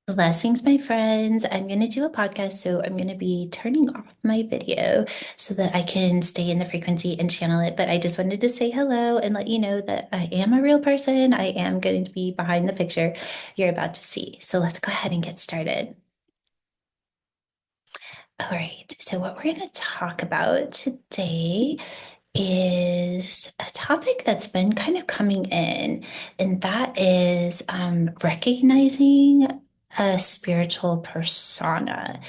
Blessings, my friends. I'm going to do a podcast, so I'm going to be turning off my video so that I can stay in the frequency and channel it. But I just wanted to say hello and let you know that I am a real person. I am going to be behind the picture you're about to see. So let's go ahead and get started. All right. So, what we're going to talk about today is a topic that's been kind of coming in, and that is recognizing a spiritual persona.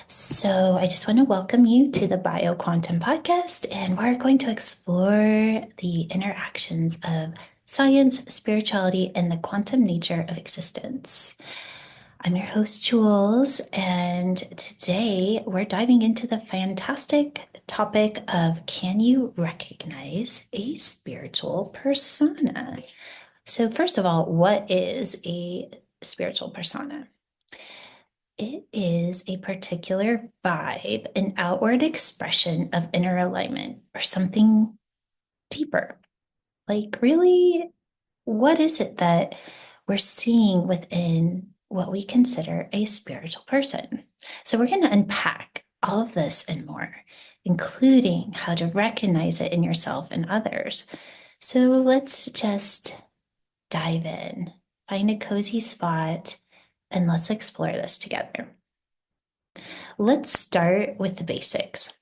So, I just want to welcome you to the Bio Quantum Podcast, and we're going to explore the interactions of science, spirituality, and the quantum nature of existence. I'm your host, Jules, and today we're diving into the fantastic topic of can you recognize a spiritual persona? So, first of all, what is a spiritual persona? It is a particular vibe, an outward expression of inner alignment or something deeper. Like, really, what is it that we're seeing within what we consider a spiritual person? So, we're going to unpack all of this and more, including how to recognize it in yourself and others. So, let's just dive in, find a cozy spot, and let's explore this together. Let's start with the basics.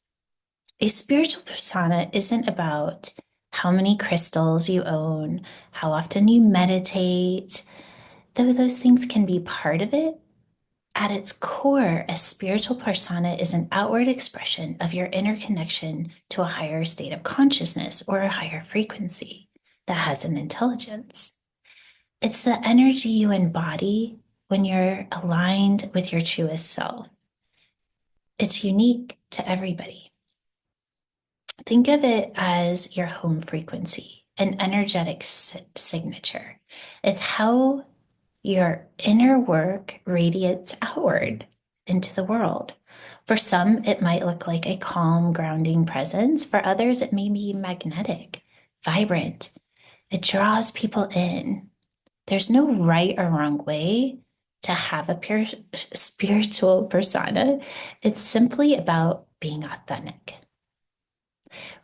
A spiritual persona isn't about how many crystals you own, how often you meditate, though those things can be part of it. At its core, a spiritual persona is an outward expression of your inner connection to a higher state of consciousness or a higher frequency that has an intelligence. It's the energy you embody when you're aligned with your truest self. It's unique to everybody. Think of it as your home frequency, an energetic signature. It's how your inner work radiates outward into the world. For some, it might look like a calm, grounding presence. For others, it may be magnetic, vibrant. It draws people in. There's no right or wrong way to have a pure spiritual persona. It's simply about being authentic.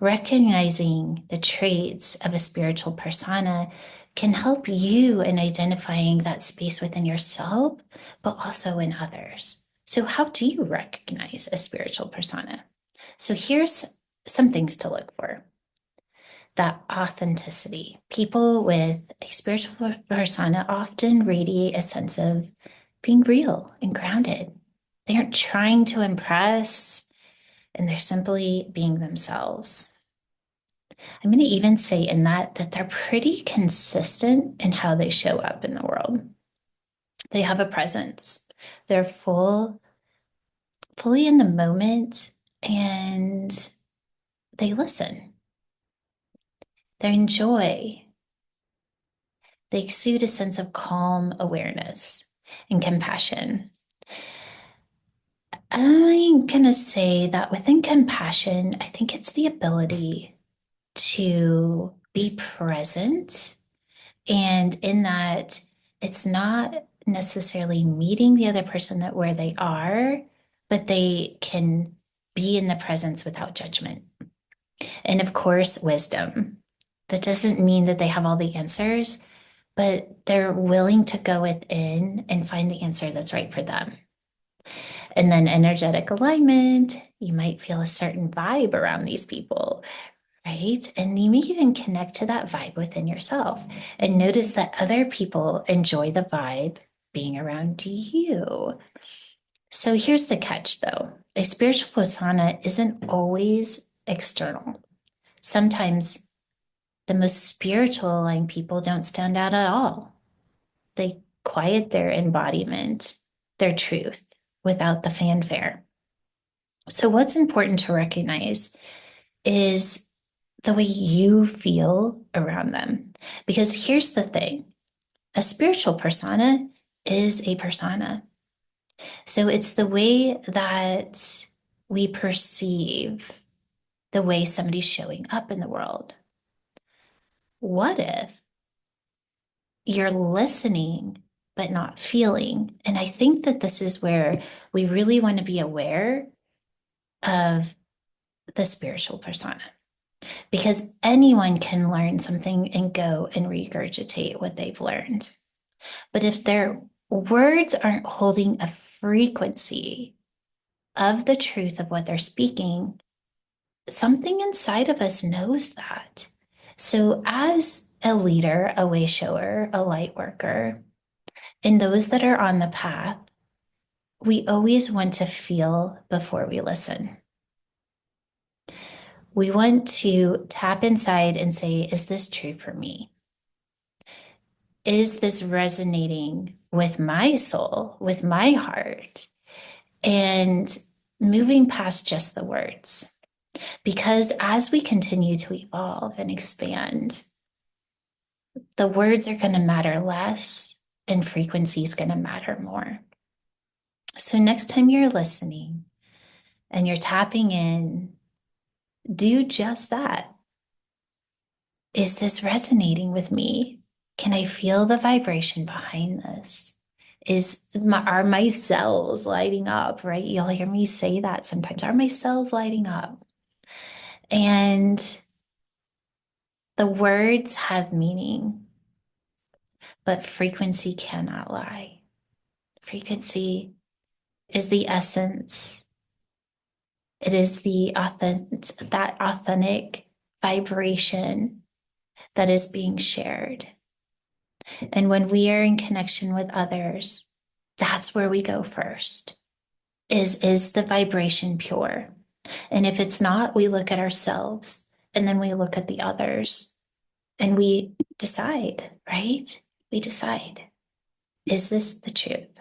Recognizing the traits of a spiritual persona can help you in identifying that space within yourself, but also in others. So, how do you recognize a spiritual persona? So, here's some things to look for: that authenticity. People with a spiritual persona often radiate a sense of being real and grounded. They aren't trying to impress, and they're simply being themselves. I'm going to even say in that they're pretty consistent in how they show up in the world. They have a presence. They're fully in the moment, and they listen. They enjoy. They exude a sense of calm awareness and compassion. I'm going to say that within compassion, I think it's the ability to be present. And in that, it's not necessarily meeting the other person that where they are, but they can be in the presence without judgment. And of course, wisdom. That doesn't mean that they have all the answers, but they're willing to go within and find the answer that's right for them. And then energetic alignment, you might feel a certain vibe around these people, right? And you may even connect to that vibe within yourself and notice that other people enjoy the vibe being around you. So here's the catch though: a spiritual persona isn't always external. Sometimes the most spiritual aligned people don't stand out at all. They quiet their embodiment, their truth, without the fanfare. So, what's important to recognize is the way you feel around them. Because here's the thing: a spiritual persona is a persona. So it's the way that we perceive the way somebody's showing up in the world. What if you're listening, but not feeling. And I think that this is where we really want to be aware of the spiritual persona, because anyone can learn something and go and regurgitate what they've learned. But if their words aren't holding a frequency of the truth of what they're speaking, something inside of us knows that. So, as a leader, a way shower, a light worker, and those that are on the path, we always want to feel before we listen. We want to tap inside and say, is this true for me? Is this resonating with my soul, with my heart? And moving past just the words. Because as we continue to evolve and expand, the words are going to matter less and frequency is going to matter more. So, next time you're listening and you're tapping in, do just that. Is this resonating with me? Can I feel the vibration behind this? Are my cells lighting up, right? You'll hear me say that sometimes. Are my cells lighting up? And the words have meaning, but frequency cannot lie. Frequency is the essence. It is that authentic vibration that is being shared. And when we are in connection with others, that's where we go first. Is the vibration pure? And if it's not, we look at ourselves and then we look at the others and we decide, right? We decide, is this the truth?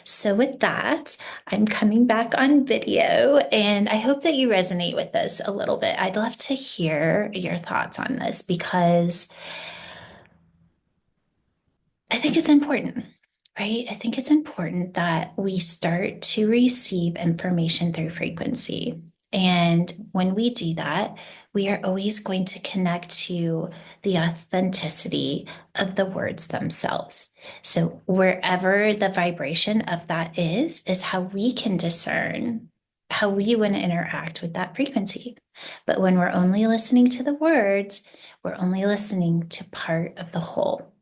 So with that, I'm coming back on video and I hope that you resonate with this a little bit. I'd love to hear your thoughts on this because I think it's important, right? I think it's important that we start to receive information through frequency. And when we do that, we are always going to connect to the authenticity of the words themselves. So wherever the vibration of that is how we can discern how we want to interact with that frequency. But when we're only listening to the words, we're only listening to part of the whole.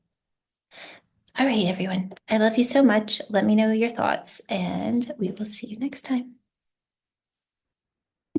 All right, everyone. I love you so much. Let me know your thoughts, and we will see you next time.